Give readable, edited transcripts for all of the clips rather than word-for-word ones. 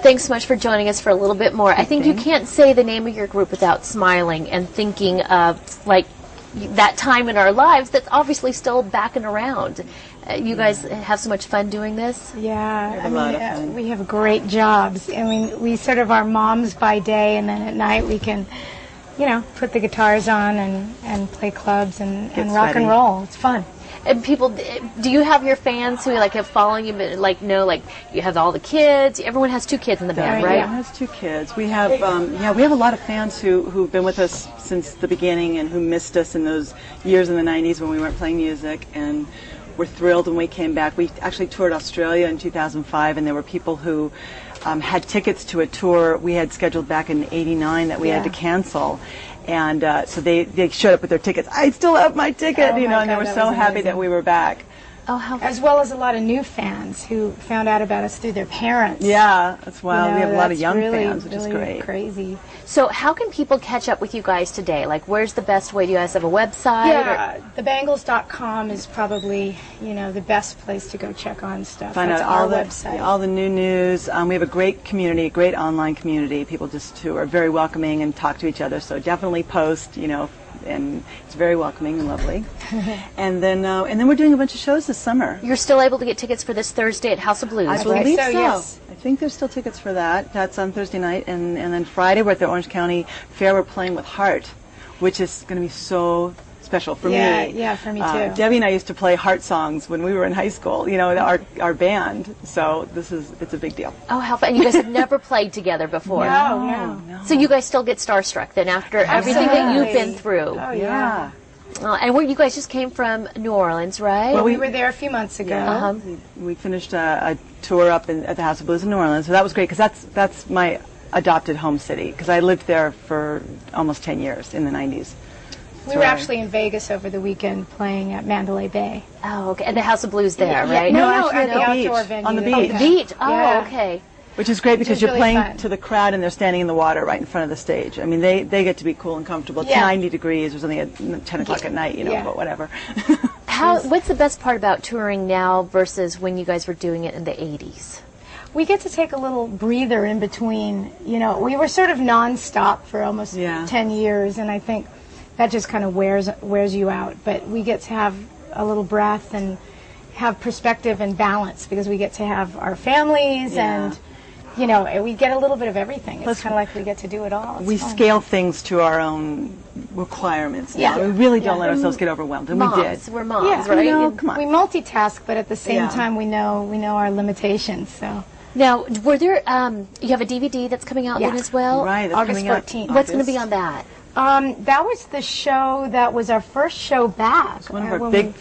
Thanks so much for joining us for a little bit more. I think you can't say the name of your group without smiling and thinking of, like, that time in our lives that's obviously still back and around. You guys have so much fun doing this? Yeah, I mean, we have great jobs. I mean, we sort of are moms by day, and then at night we can, you know, put the guitars on and play clubs and rock and roll. It's fun. And people, do you have your fans who like have following you, but like know, like you have all the kids? Everyone has 2 kids in the band, right? Everyone has 2 kids. We have, we have a lot of fans who've been with us since the beginning and who missed us in those years in the 90s when we weren't playing music, and we're thrilled when we came back. We actually toured Australia in 2005, and there were people who had tickets to a tour we had scheduled back in '89 that we had to cancel. And so they showed up with their tickets. I still have my ticket, you know, and they were so happy that we were back. Oh, how as well as a lot of new fans who found out about us through their parents. Yeah, that's wild. You know, we have a lot of young really, fans, which is great. Crazy. So how can people catch up with you guys today? Like, where's the best way? Do you guys have a website? Yeah, thebangles.com is probably, you know, the best place to go check on stuff. Find That's out our website. all the new news. We have a great community, a great online community. People just who are very welcoming and talk to each other. So definitely post, you know, and it's very welcoming and lovely. and then we're doing a bunch of shows this summer. You're still able to get tickets for this Thursday at House of Blues, I right? believe so. Yes. I think there's still tickets for that. That's on Thursday night, and then Friday we're at the Orange County Fair. We're playing with Heart, which is going to be so special for me. Yeah, for me too. Debbie and I used to play Heart songs when we were in high school. You know, our band. So it's a big deal. Oh, how fun! And you guys have never played together before. No. So you guys still get starstruck then after everything that you've been through. Oh yeah. And you guys just came from New Orleans, right? Well, we were there a few months ago. Yeah. We finished a tour up at the House of Blues in New Orleans, so that was great because that's my adopted home city because I lived there for almost 10 years in the 90s. We were actually in Vegas over the weekend playing at Mandalay Bay. Oh, okay. And the House of Blues there, right? No, actually at the outdoor beach, venue. on the beach. Oh, the beach. Oh, Yeah. okay. Which is great because is you're really playing fun. to the crowd and they're standing in the water right in front of the stage. I mean, they get to be cool and comfortable. It's 90 degrees or something at 10 o'clock at night, you know, but whatever. What's the best part about touring now versus when you guys were doing it in the 80s? We get to take a little breather in between. You know, we were sort of nonstop for almost 10 years, and I think that just kind of wears you out. But we get to have a little breath and have perspective and balance because we get to have our families and, you know, we get a little bit of everything. It's kind of like we get to do it all. We scale things to our own requirements. Yeah. We really don't let ourselves get overwhelmed, and moms. we did. We're moms, right? You know, come on. We multitask, but at the same time we know our limitations. So. Now, were there, you have a DVD that's coming out then as well? Right, that's August coming out 14th. What's going to be on that? That was the show that was our first show back. One of our when big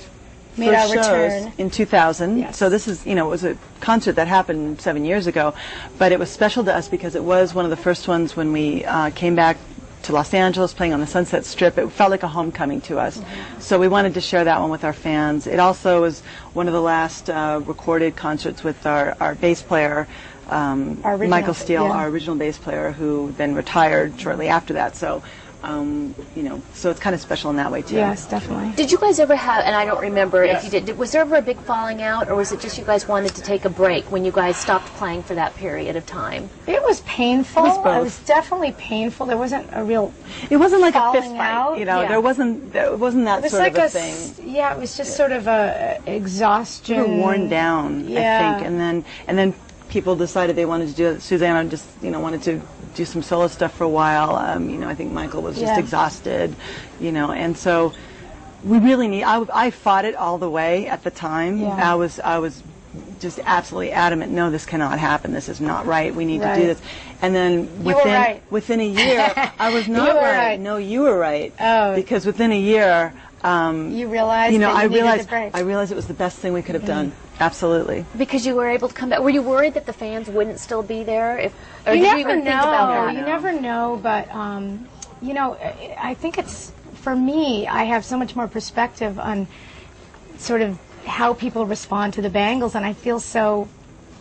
we made our first shows return. in 2000. Yes. So this is, you know, it was a concert that happened 7 years ago, but it was special to us because it was one of the first ones when we came back to Los Angeles playing on the Sunset Strip. It felt like a homecoming to us. So we wanted to share that one with our fans. It also was one of the last recorded concerts with our bass player, Michael Steele, our original bass player, who then retired shortly after that. So, you know, so it's kind of special in that way too. Yes, definitely. Did you guys ever have, and I don't remember if you did, was there ever a big falling out, or was it just you guys wanted to take a break when you guys stopped playing for that period of time? It was painful. It was both. It was definitely painful. There wasn't a real. It wasn't like a fist falling fight, out. you know. It wasn't that It was sort like of a thing. Yeah, it was just sort of a exhaustion. We were worn down, I think, and then people decided they wanted to do it. Susanna just, you know, wanted to do some solo stuff for a while. You know, I think Michael was just exhausted, you know, and so we really need. I fought it all the way at the time. Yeah. I was just absolutely adamant. No, this cannot happen. This is not right. We need to do this. And then within a year, I was not right. No, you were right. Oh, because within a year. You realized. You know, that you I realized it was the best thing we could have done. Absolutely. Because you were able to come back. Were you worried that the fans wouldn't still be there? Or You did never you even know. think about that? You never know, but you know, I think it's for me. I have so much more perspective on sort of how people respond to the Bangles, and I feel so,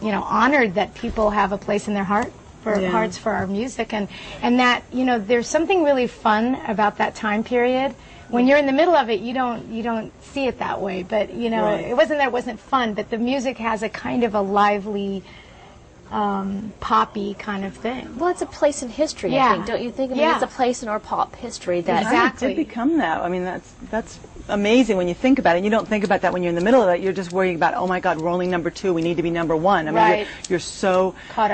you know, honored that people have a place in their hearts for our music, and that, you know, there's something really fun about that time period. When you're in the middle of it, you don't see it that way. But you know, it wasn't that it wasn't fun, but the music has a kind of a lively poppy kind of thing. Well, it's a place in history, Yeah. I think, don't you think? I mean, Yeah. it's a place in our pop history that Exactly. It did become that. I mean, that's amazing when you think about it. You don't think about that when you're in the middle of it. You're just worrying about, oh my God, we're only number 2. We need to be number 1. I mean, Right. you're so Caught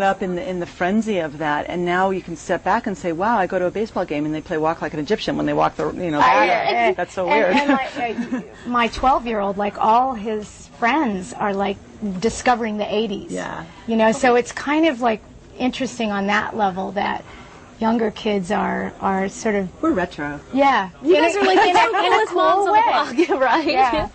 up. in the frenzy of that. And now you can step back and say, wow, I go to a baseball game and they play Walk Like an Egyptian when they walk the bag. That's so weird. And my 12-year-old, like all his friends are like discovering the 80s. Yeah. You know, so it's kind of like interesting on that level that younger kids are sort of, We're retro. yeah. you guys are like the coolest moms way. on the block, right? Yeah.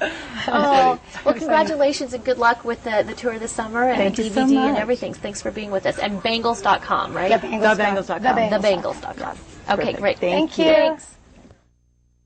Oh, well, congratulations and good luck with the tour this summer and Thank the you DVD so and much. everything. Thanks for being with us. And Bangles.com, right? Thebangles.com. Thebangles.com. Thebangles.com. Okay, great. Thank you. Thanks.